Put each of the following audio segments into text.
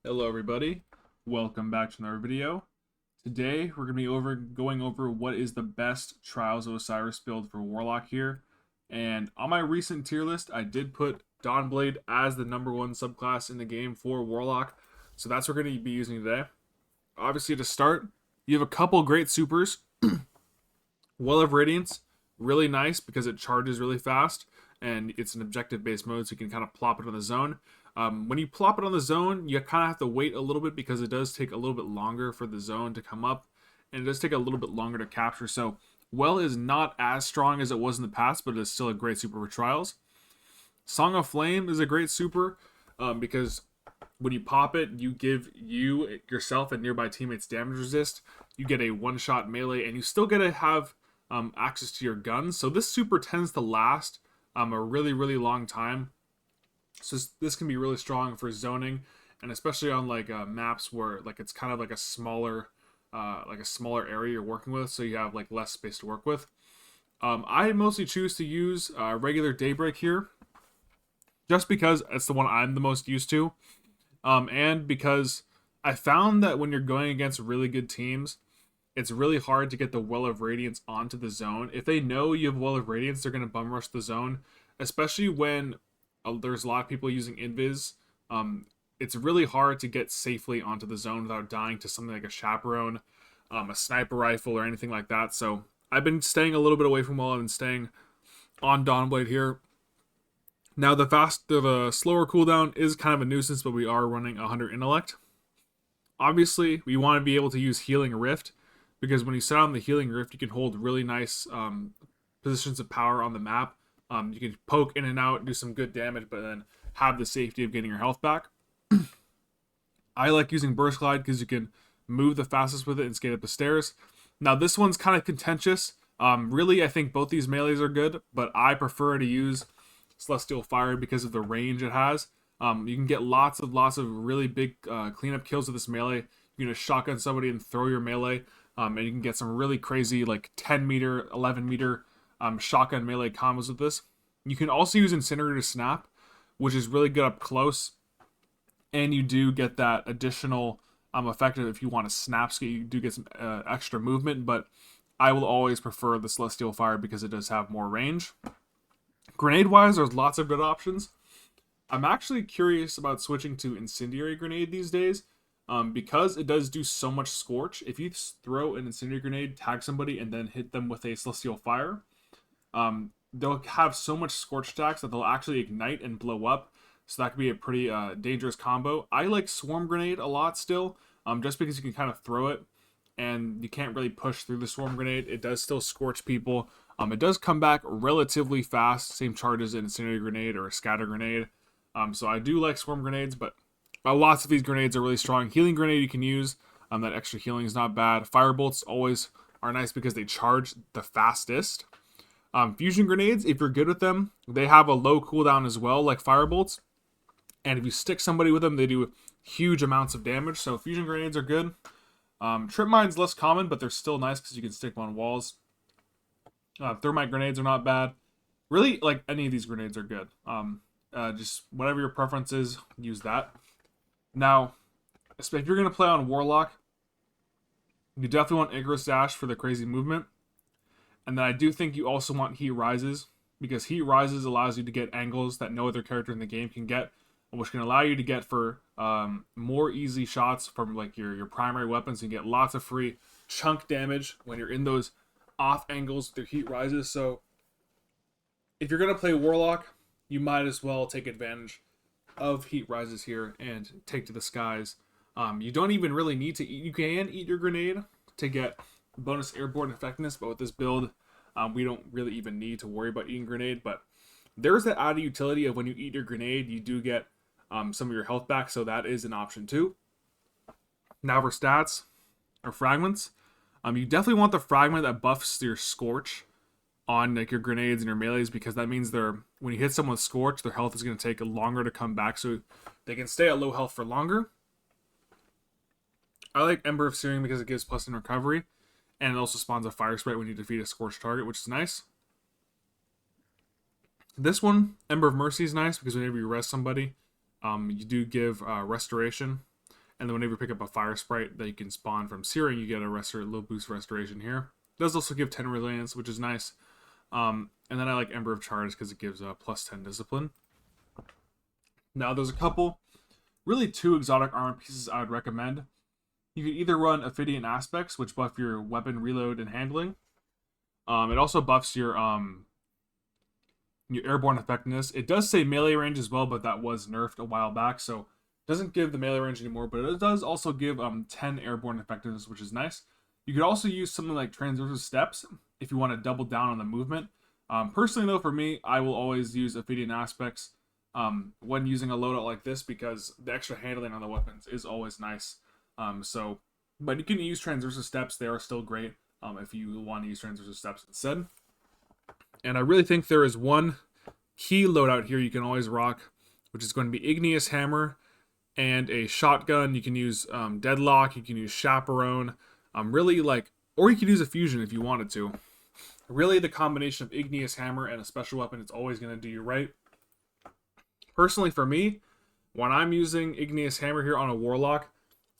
Hello everybody, welcome back to another video. Today we're going to be going over what is the best Trials of Osiris build for Warlock here. And on my recent tier list, I did put Dawnblade as the #1 subclass in the game for Warlock. So that's what we're going to be using today. Obviously to start, you have a couple great supers. Well of Radiance, really nice because it charges really fast and it's an objective based mode, so you can kind of plop it on the zone. When you plop it on the zone, you kind of have to wait a little bit because it does take a little bit longer for the zone to come up, and it does take a little bit longer to capture. So Well is not as strong as it was in the past, but it is still a great super for Trials. Song of Flame is a great super because when you pop it, you give yourself and nearby teammates damage resist. You get a one-shot melee, and you still get to have access to your guns. So this super tends to last a really, really long time. So this can be really strong for zoning, and especially on like maps where like it's kind of like a smaller area you're working with, so you have like less space to work with. I mostly choose to use regular Daybreak here, just because it's the one I'm the most used to, and because I found that when you're going against really good teams, it's really hard to get the Well of Radiance onto the zone. If they know you have Well of Radiance, they're going to bum rush the zone, especially when there's a lot of people using Invis. It's really hard to get safely onto the zone without dying to something like a Chaperone, a sniper rifle, or anything like that. So I've been staying a little bit away from Well. I've been staying on Dawnblade here. Now the slower cooldown is kind of a nuisance, but we are running 100 intellect. Obviously, we want to be able to use Healing Rift, because when you set on the Healing Rift, you can hold really nice positions of power on the map. You can poke in and out, do some good damage, but then have the safety of getting your health back. I like using Burst Glide because you can move the fastest with it and skate up the stairs. Now this one's kind of contentious. Really, I think both these melees are good, but I prefer to use Celestial Fire because of the range it has. You can get lots of really big cleanup kills with this melee. You can just shotgun somebody and throw your melee, and you can get some really crazy like 10 meter, 11 meter shotgun melee combos with this. You can also use Incinerator Snap, which is really good up close, and you do get that additional effect if you want to snap skate. You do get some extra movement, but I will always prefer the Celestial Fire because it does have more range. Grenade wise, there's lots of good options. I'm actually curious about switching to Incendiary Grenade these days, because it does do so much Scorch. If you throw an Incendiary Grenade, tag somebody, and then hit them with a Celestial Fire, they'll have so much Scorch stacks that they'll actually ignite and blow up. So that could be a pretty dangerous combo. I like Swarm Grenade a lot still, just because you can kind of throw it, and you can't really push through the Swarm Grenade. It does still scorch people. It does come back relatively fast, same charge as an Incendiary Grenade or a Scatter Grenade. So I do like Swarm Grenades, but lots of these grenades are really strong. Healing Grenade you can use. That extra healing is not bad. Firebolts always are nice because they charge the fastest. Fusion Grenades, if you're good with them, they have a low cooldown as well, like Firebolts. And if you stick somebody with them, they do huge amounts of damage. So Fusion Grenades are good. Trip Mine's less common, but they're still nice because you can stick them on walls. Thermite Grenades are not bad. Really, like any of these grenades are good. Just whatever your preference is, use that. Now, if you're going to play on Warlock, you definitely want Icarus Dash for the crazy movement. And then I do think you also want Heat Rises, because Heat Rises allows you to get angles that no other character in the game can get, which can allow you to get for more easy shots from like your primary weapons. You get lots of free chunk damage when you're in those off angles with your Heat Rises. So if you're going to play Warlock, you might as well take advantage of Heat Rises here and take to the skies. You don't even really need to eat. You can eat your grenade to get bonus airborne effectiveness, but with this build, we don't really even need to worry about eating grenade. But there's that added utility of when you eat your grenade, you do get some of your health back, so that is an option too. Now for stats or fragments, you definitely want the fragment that buffs your Scorch on like your grenades and your melees, because that means when you hit someone with Scorch, their health is going to take longer to come back, so they can stay at low health for longer. I like Ember of Searing because it gives +1 recovery, and it also spawns a fire sprite when you defeat a Scorch target, which is nice. This one, Ember of Mercy, is nice because whenever you rest somebody, you do give restoration. And then whenever you pick up a fire sprite that you can spawn from searing, you get a little boost restoration here. It does also give 10 resilience, which is nice. And then I like Ember of Charge because it gives a plus 10 discipline. Now there's a couple, really 2 exotic armor pieces I would recommend. You could either run Ophidian Aspects, which buff your weapon reload and handling. It also buffs your airborne effectiveness. It does say melee range as well, but that was nerfed a while back, so it doesn't give the melee range anymore, but it does also give 10 airborne effectiveness, which is nice. You could also use something like Transversive Steps if you want to double down on the movement. Personally, though, for me, I will always use Ophidian Aspects when using a loadout like this because the extra handling on the weapons is always nice. But you can use Transversive Steps. They are still great if you want to use Transversive Steps instead. And I really think there is one key loadout here you can always rock, which is going to be Igneous Hammer and a shotgun. You can use Deadlock, you can use Chaperone, or you could use a fusion if you wanted to. Really, the combination of Igneous Hammer and a special weapon is always going to do you right. Personally, for me, when I'm using Igneous Hammer here on a Warlock,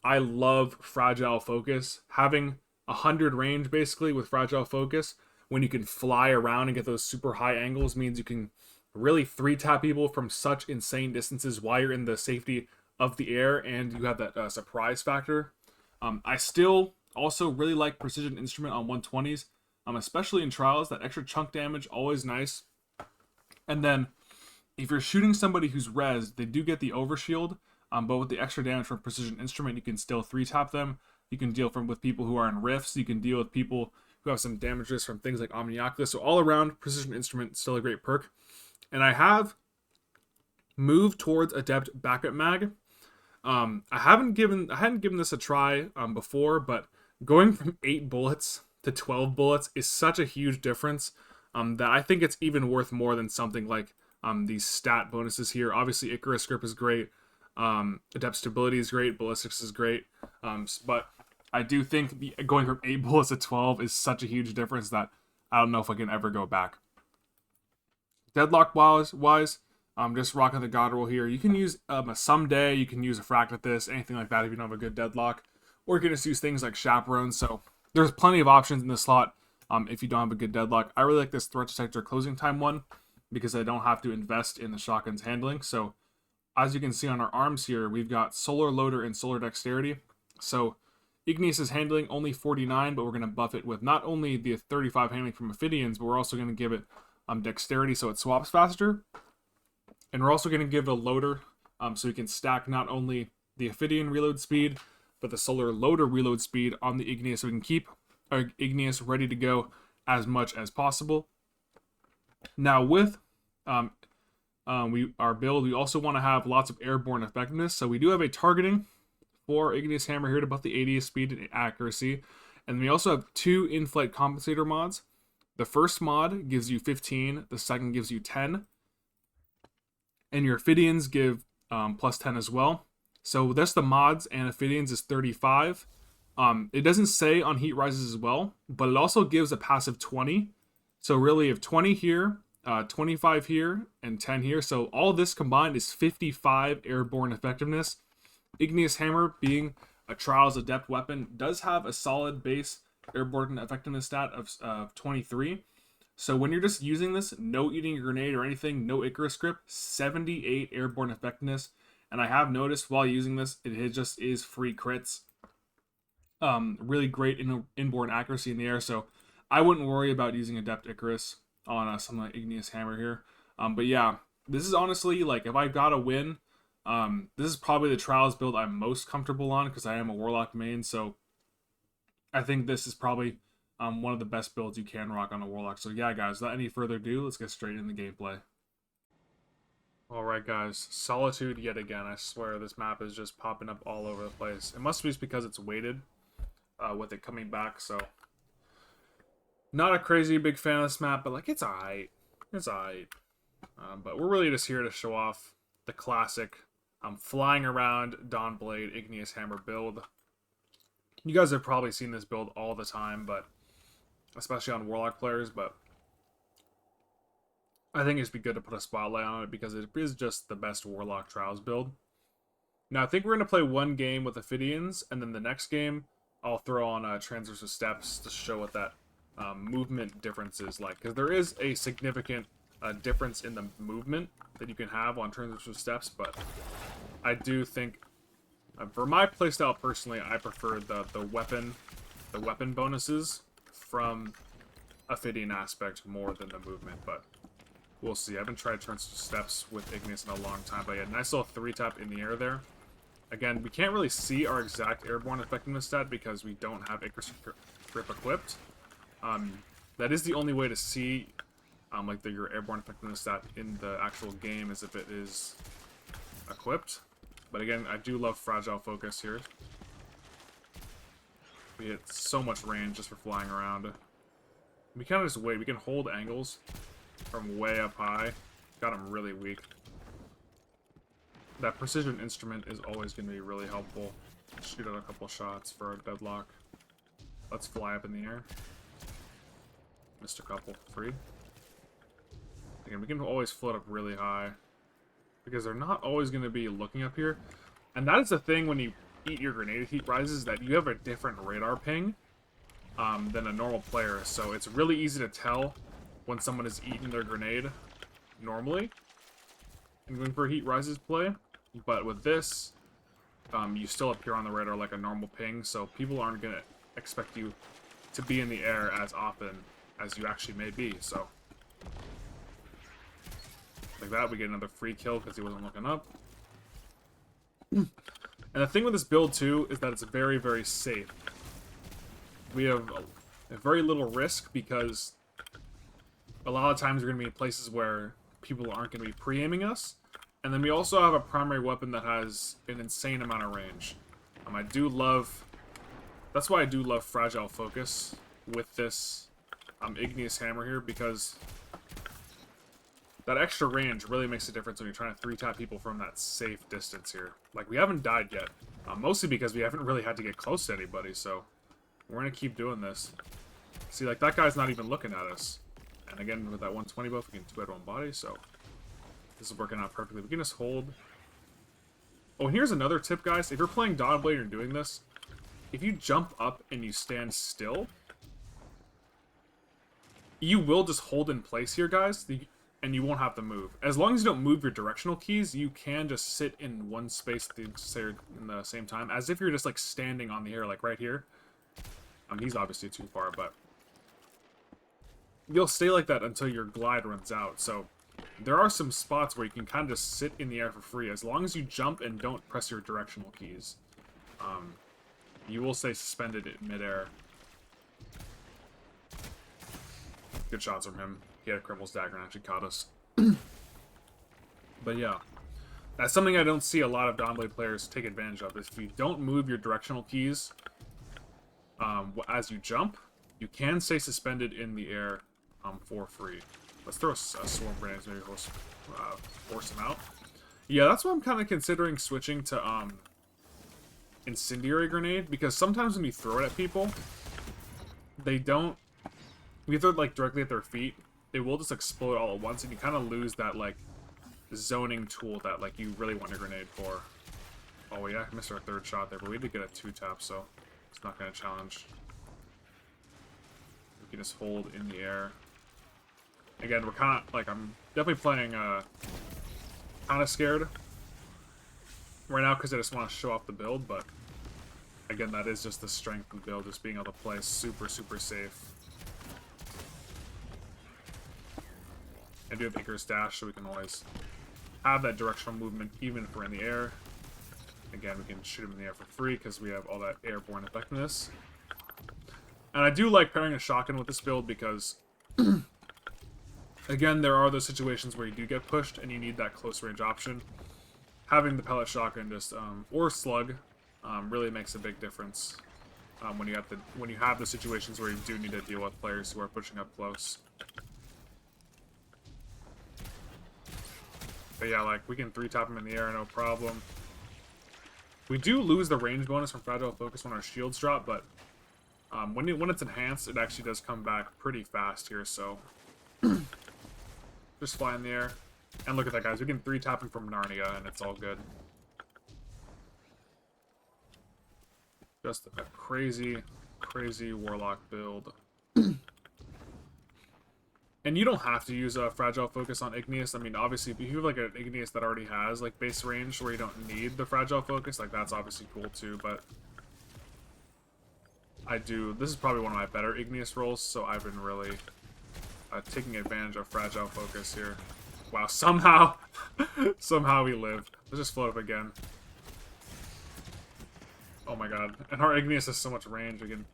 I love Fragile Focus. Having 100 range, basically, with Fragile Focus, when you can fly around and get those super high angles, means you can really 3-tap people from such insane distances while you're in the safety of the air, and you have that surprise factor. I still also really like Precision Instrument on 120s, especially in Trials. That extra chunk damage, always nice. And then, if you're shooting somebody who's rezzed, they do get the overshield, but with the extra damage from Precision Instrument, you can still 3-tap them. You can deal with people who are in rifts. You can deal with people who have some damages from things like Omnioculus. So all around, Precision Instrument is still a great perk. And I have moved towards Adept Backup Mag. I hadn't given this a try before, but going from 8 bullets to 12 bullets is such a huge difference that I think it's even worth more than something like these stat bonuses here. Obviously, Icarus Grip is great. Adept Stability is great. Ballistics is great. But I do think going from 8 bullets to 12 is such a huge difference that I don't know if I can ever go back. Deadlock wise, just rocking the God Roll here. You can use a Someday, you can use a Fragmentus, anything like that if you don't have a good Deadlock. Or you can just use things like Chaperone. So there's plenty of options in this slot if you don't have a good Deadlock. I really like this Threat Detector Closing Time one because I don't have to invest in the shotgun's handling. So as you can see on our arms here, we've got Solar Loader and Solar Dexterity. So Igneous is handling only 49, but we're going to buff it with not only the 35 handling from Ophidians, but we're also going to give it Dexterity so it swaps faster. And we're also going to give it a Loader so we can stack not only the Ophidian reload speed, but the Solar Loader reload speed on the Igneous so we can keep our Igneous ready to go as much as possible. Now with our build, we also want to have lots of airborne effectiveness. So we do have a targeting for Igneous Hammer here to buff the 80th speed and accuracy. And we also have 2 in-flight compensator mods. The first mod gives you 15, the second gives you 10. And your Ophidians give plus 10 as well. So that's the mods, and Ophidians is 35. It doesn't say on Heat Rises as well, but it also gives a passive 20. So really you have 20 here, 25 here, and 10 here. So all this combined is 55 airborne effectiveness. Igneous Hammer, being a Trials Adept weapon, does have a solid base airborne effectiveness stat of 23. So when you're just using this, no eating a grenade or anything, no Icarus Grip, 78 airborne effectiveness. And I have noticed while using this, it just is free crits. Really great inborn accuracy in the air, so I wouldn't worry about using Adept Icarus on something like Igneous Hammer here. But yeah, this is honestly, like, if I got a win, this is probably the Trials build I'm most comfortable on because I am a Warlock main, so I think this is probably one of the best builds you can rock on a Warlock. So yeah, guys, without any further ado, let's get straight into the gameplay. Alright guys, Solitude yet again. I swear this map is just popping up all over the place. It must be just because it's weighted with it coming back, so not a crazy big fan of this map, but like it's alright. It's alright. But we're really just here to show off the classic flying around Dawnblade Igneous Hammer build. You guys have probably seen this build all the time, but especially on Warlock players, but I think it'd be good to put a spotlight on it because it is just the best Warlock Trials build. Now, I think we're going to play one game with Ophidians, and then the next game, I'll throw on Transversive steps to show what that movement difference is like. Because there is a significant difference in the movement that you can have on Transversive steps, but I do think, for my playstyle personally, I prefer the weapon bonuses from Ophidian aspect more than the movement, but we'll see. I haven't tried Transversive steps with Igneous in a long time, but yeah, nice little 3-tap in the air there. Again, we can't really see our exact airborne effectiveness stat because we don't have Icarus Grip equipped. That is the only way to see like your airborne effectiveness stat in the actual game, is if it is equipped. But again, I do love Fragile Focus here. We hit so much range just for flying around. We kind of just wait. We can hold angles from way up high. Got him really weak. That precision instrument is always going to be really helpful. Shoot out a couple shots for a deadlock. Let's fly up in the air. Missed a couple. Freed. Again, we can always float up really high, because they're not always going to be looking up here. And that is the thing when you eat your grenade heat rises, that you have a different radar ping than a normal player. So it's really easy to tell when someone is eating their grenade normally and going for a heat rises play. But with this, you still appear on the radar like a normal ping, so people aren't going to expect you to be in the air as often as you actually may be. So like that, we get another free kill because he wasn't looking up. And the thing with this build too is that it's very, very safe. We have a very little risk because a lot of times we're going to be in places where people aren't going to be pre-aiming us. And then we also have a primary weapon that has an insane amount of range. I do love... That's why I do love Fragile Focus with this Igneous Hammer here, because that extra range really makes a difference when you're trying to 3-tap people from that safe distance here. Like, we haven't died yet. Mostly because we haven't really had to get close to anybody, so we're going to keep doing this. See, like, that guy's not even looking at us. And again, with that 120 buff, we can 2-hit 1 body, so this is working out perfectly. We can just hold. Oh, and here's another tip, guys. If you're playing Dawnblade and you're doing this, if you jump up and you stand still, you will just hold in place here, guys, and you won't have to move. As long as you don't move your directional keys, you can just sit in one space at the same time, as if you're just like standing on the air, like right here. He's obviously too far, but you'll stay like that until your glide runs out. So there are some spots where you can kind of just sit in the air for free, as long as you jump and don't press your directional keys. You will stay suspended in midair. Good shots from him. He had a Cripple's Dagger and actually caught us. But yeah, that's something I don't see a lot of Dawnblade players take advantage of. Is if you don't move your directional keys as you jump, you can stay suspended in the air for free. Let's throw a Swarm Grenades, maybe we'll force him out. Yeah, that's why I'm kind of considering switching to Incendiary Grenade, because sometimes when you throw it at people, they don't... If you throw it like directly at their feet, it will just explode all at once, and you kind of lose that like zoning tool that like you really want your grenade for. Oh yeah, I missed our third shot there, but we did get a 2-tap, so it's not going to challenge. We can just hold in the air. Again, we're kind of like, I'm definitely playing kind of scared right now because I just want to show off the build, but again, that is just the strength of the build, just being able to play super, super safe. I do have Icarus Dash, so we can always have that directional movement even if we're in the air. Again, we can shoot him in the air for free because we have all that airborne effectiveness. And I do like pairing a shotgun with this build because, again, there are those situations where you do get pushed and you need that close range option. Having the pellet shotgun just or slug really makes a big difference when you have the situations where you do need to deal with players who are pushing up close. But yeah, like, we can 3-tap him in the air, no problem. We do lose the range bonus from Fragile Focus when our shields drop, but when it's enhanced, it actually does come back pretty fast here, so... Just fly in the air. And look at that, guys. We can 3-tap him from Narnia, and it's all good. Just a crazy, crazy Warlock build. And you don't have to use a Fragile Focus on Igneous. I mean, obviously, if you have like an Igneous that already has like base range where you don't need the Fragile Focus, like that's obviously cool too, but this is probably one of my better Igneous rolls, so I've been really taking advantage of Fragile Focus here. Wow, somehow we live. Let's just float up again. Oh my god. And our Igneous has so much range, we can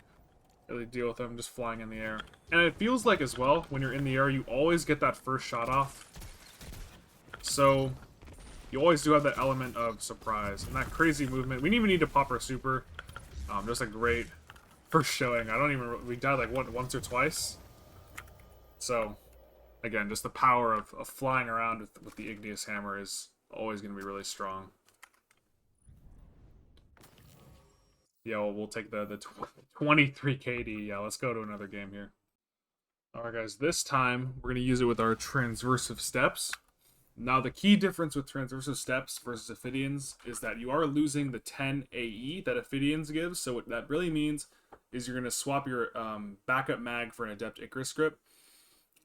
really deal with them just flying in the air. And it feels like, as well, when you're in the air, you always get that first shot off. So, you always do have that element of surprise. And that crazy movement. We didn't even need to pop our super. Just a great first showing. We died like once or twice. So, again, just the power of flying around with the Igneous Hammer is always going to be really strong. Yeah, well, we'll take the 23 KD. Yeah, let's go to another game here. Alright, guys, this time we're going to use it with our Transversive Steps. Now, the key difference with Transversive Steps versus Ophidians is that you are losing the 10 AE that Ophidians give. So what that really means is you're going to swap your backup mag for an Adept Icarus script.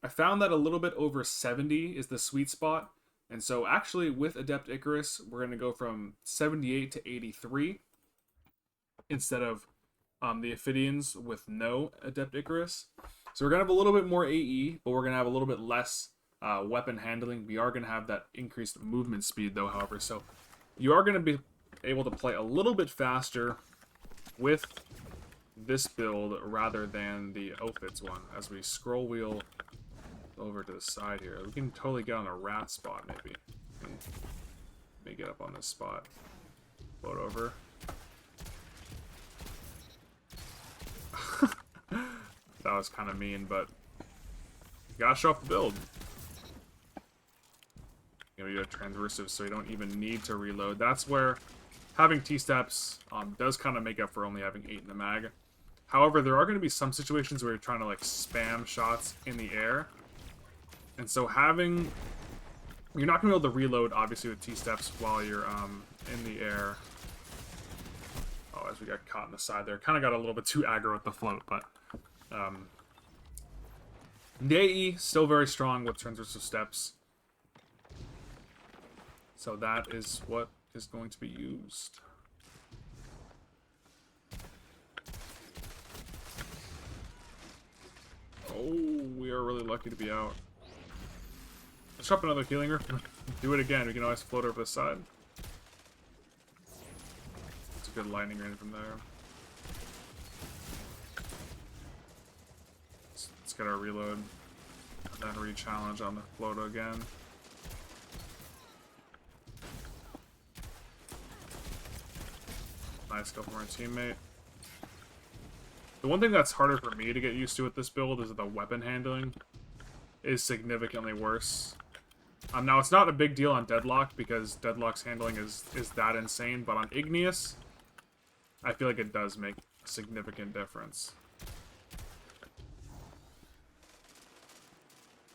I found that a little bit over 70 is the sweet spot. And so actually with Adept Icarus, we're going to go from 78 to 83 instead of the Ophidians with no Adept Icarus. So we're going to have a little bit more AE, but we're going to have a little bit less weapon handling. We are going to have that increased movement speed though, however. So you are going to be able to play a little bit faster with this build rather than the Ophids one. As we scroll wheel over to the side here, we can totally get on a rat spot maybe. Let me get up on this spot. Float over. That was kind of mean, but you gotta show off the build. You know, you have Transversive, so you don't even need to reload. That's where having T-steps does kind of make up for only having 8 in the mag. However, there are going to be some situations where you're trying to like spam shots in the air, and so you're not going to be able to reload obviously with T-steps while you're in the air. Oh, as we got caught in the side there, kind of got a little bit too aggro with the float, but the AE still very strong with Transversive Steps. So that is what is going to be used. Oh, we are really lucky to be out. Let's drop another healing roof. Do it again. We can always float over the side. It's a good lightning range from there. Let's get our reload. And then re-challenge on the float again. Nice go from our teammate. The one thing that's harder for me to get used to with this build is that the weapon handling is significantly worse. Now, it's not a big deal on Deadlock because Deadlock's handling is that insane, but on Igneous, I feel like it does make a significant difference.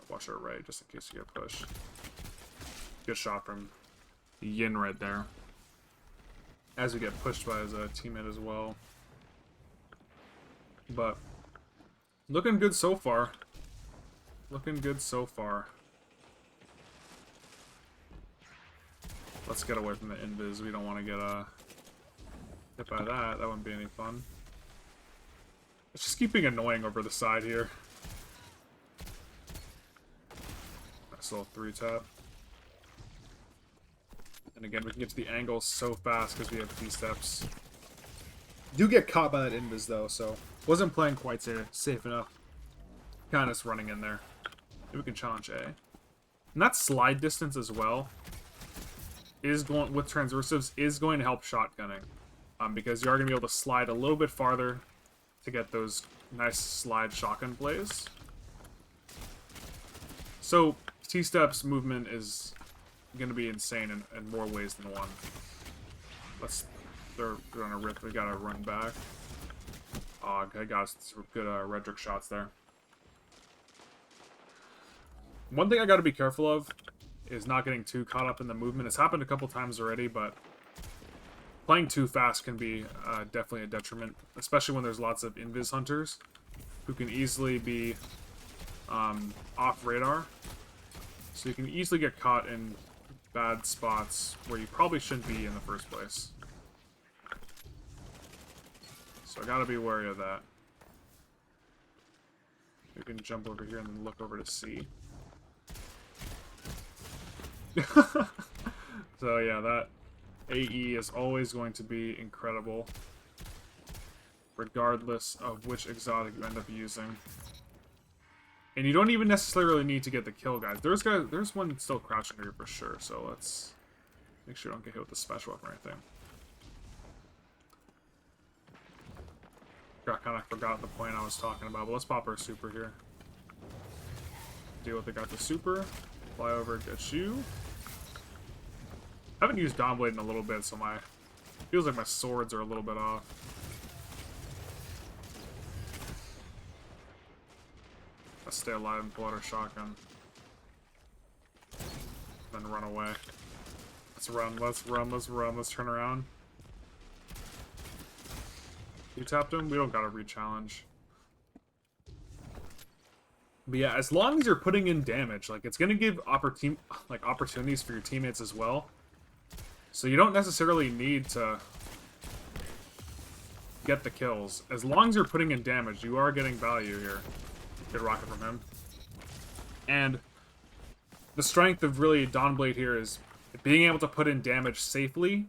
Watch our right, just in case you get pushed. Good shot from Yin right there. As we get pushed by his teammate as well. But looking good so far. Looking good so far. Let's get away from the invis. We don't want to get hit by that. That wouldn't be any fun. Let's just keep being annoying over the side here. Nice little 3-tap. And again, we can get to the angle so fast because we have T-steps. Do get caught by that invis though, so wasn't playing quite safe enough. Kind of just running in there. Maybe we can challenge A. And that slide distance as well is going with Transversives is going to help shotgunning, because you are going to be able to slide a little bit farther to get those nice slide shotgun plays. So T-steps movement is going to be insane in more ways than one. They're on a rift. We gotta run back. Oh, I got some good Redrick shots there. One thing I gotta be careful of is not getting too caught up in the movement. It's happened a couple times already, but playing too fast can be definitely a detriment, especially when there's lots of invis hunters who can easily be off radar. So you can easily get caught in bad spots where you probably shouldn't be in the first place. So I gotta be wary of that. We can jump over here and then look over to C. So yeah, that AE is always going to be incredible, regardless of which exotic you end up using. And you don't even necessarily need to get the kill, guys. There's one still crouching here for sure, so let's make sure I don't get hit with the special weapon or anything. I kind of forgot the point I was talking about, but let's pop our super here. Deal with the guy with the super. Fly over, get you. I haven't used Dawnblade in a little bit, so feels like my swords are a little bit off. Let's stay alive and pull out our shotgun. Then run away. Let's run, let's run, let's run, let's turn around. You tapped him? We don't gotta re-challenge. But yeah, as long as you're putting in damage, like, it's gonna give opportunities for your teammates as well. So you don't necessarily need to get the kills. As long as you're putting in damage, you are getting value here. Good rocket from him. And the strength of really Dawnblade here is being able to put in damage safely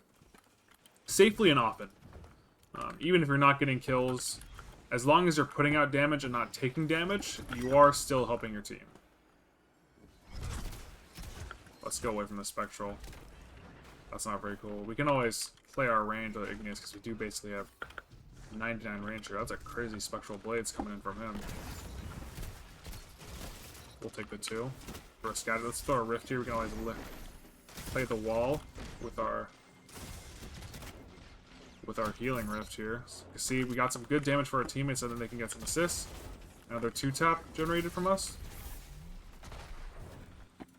and often. Even if you're not getting kills, as long as you're putting out damage and not taking damage, you are still helping your team. Let's go away from the Spectral. That's not very cool. We can always play our range with Igneous because we do basically have 99 range here. That's a crazy Spectral Blades coming in from him. We'll take the 2. For a scatter, let's throw a Rift here. We can always play the wall with our healing Rift here. So you can see we got some good damage for our teammates so then they can get some assists. Another 2-tap generated from us.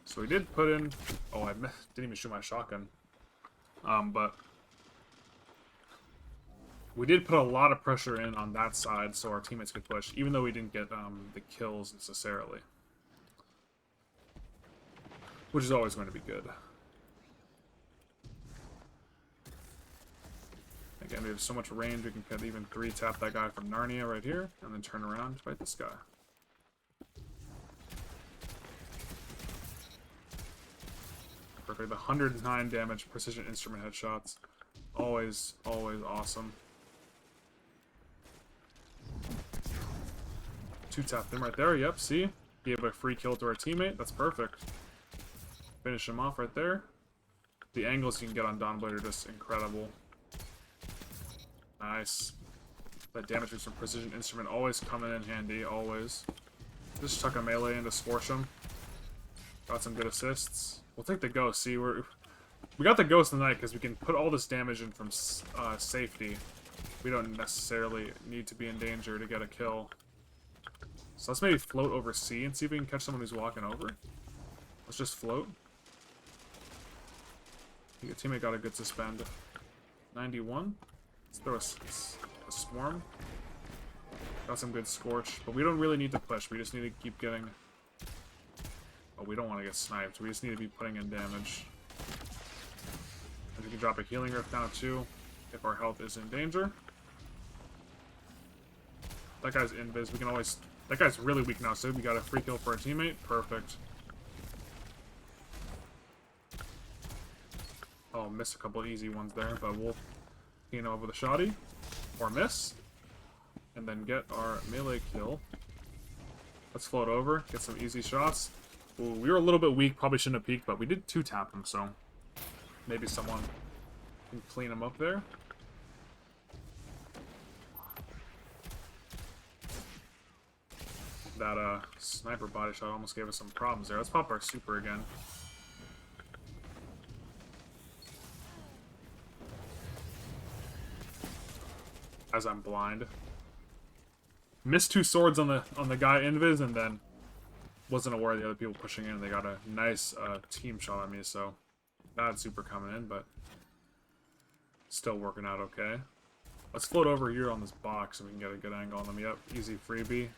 So we did put in... Oh, I didn't even shoot my shotgun. But we did put a lot of pressure in on that side so our teammates could push, even though we didn't get the kills necessarily. Which is always going to be good. Again, we have so much range, we can even 3-tap that guy from Narnia right here, and then turn around to fight this guy. Perfect. The 109 damage precision instrument headshots. Always, always awesome. 2-tap him right there, yep, see? Gave a free kill to our teammate, that's perfect. Finish him off right there. The angles you can get on Dawnblade are just incredible. Nice. That damage from precision instrument always coming in handy, always. Just chuck a melee in to scorch him. Got some good assists. We'll take the ghost. See, we got the ghost tonight because we can put all this damage in from safety. We don't necessarily need to be in danger to get a kill. So let's maybe float over C and see if we can catch someone who's walking over. Let's just float. Your teammate got a good suspend. 91. Let's throw a swarm. Got some good scorch, but we don't really need to push. We just need to keep getting... Oh, we don't want to get sniped. We just need to be putting in damage. And we can drop a healing rift down too, if our health is in danger. That guy's invis. We can always... That guy's really weak now, so we got a free kill for our teammate. Perfect. Oh, missed a couple easy ones there, but we'll gain over the shoddy. Or miss. And then get our melee kill. Let's float over, get some easy shots. Ooh, we were a little bit weak, probably shouldn't have peeked, but we did 2-tap him, so maybe someone can clean him up there. That sniper body shot almost gave us some problems there. Let's pop our super again. As I'm blind. Missed 2 swords on the guy invis, and then wasn't aware of the other people pushing in. They got a nice team shot on me, so bad super coming in, but Still working out okay. Let's float over here on this box so we can get a good angle on them. Yep, easy freebie.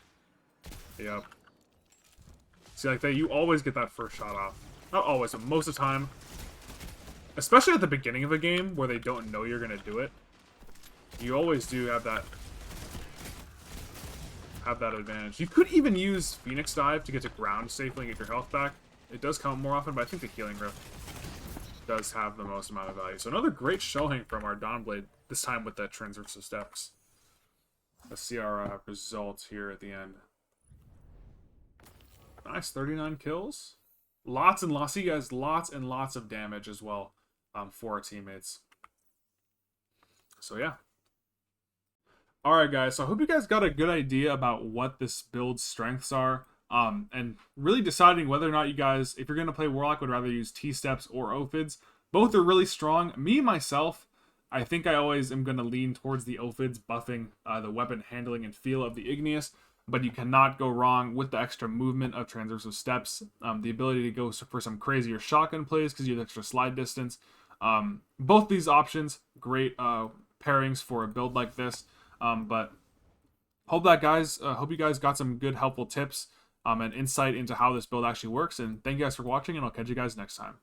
Yep. See, like that, you always get that first shot off. Not always, but most of the time. Especially at the beginning of a game where they don't know you're going to do it. You always do have that advantage. You could even use Phoenix Dive to get to ground safely and get your health back. It does come more often, but I think the Healing Rift does have the most amount of value. So another great showing from our Dawnblade, this time with that Transversive Steps. Let's see our results here at the end. Nice, 39 kills. Lots and lots, see guys, lots and lots of damage as well for our teammates. So yeah. Alright guys, so I hope you guys got a good idea about what this build's strengths are. And really deciding whether or not you guys, if you're going to play Warlock, would rather use T-Steps or Ophids. Both are really strong. Me, myself, I think I always am going to lean towards the Ophids, buffing the weapon handling and feel of the Igneous. But you cannot go wrong with the extra movement of Transversive Steps. The ability to go for some crazier shotgun plays because you have extra slide distance. Both these options, great pairings for a build like this. But hope you guys got some good helpful tips and insight into how this build actually works. And thank you guys for watching, and I'll catch you guys next time.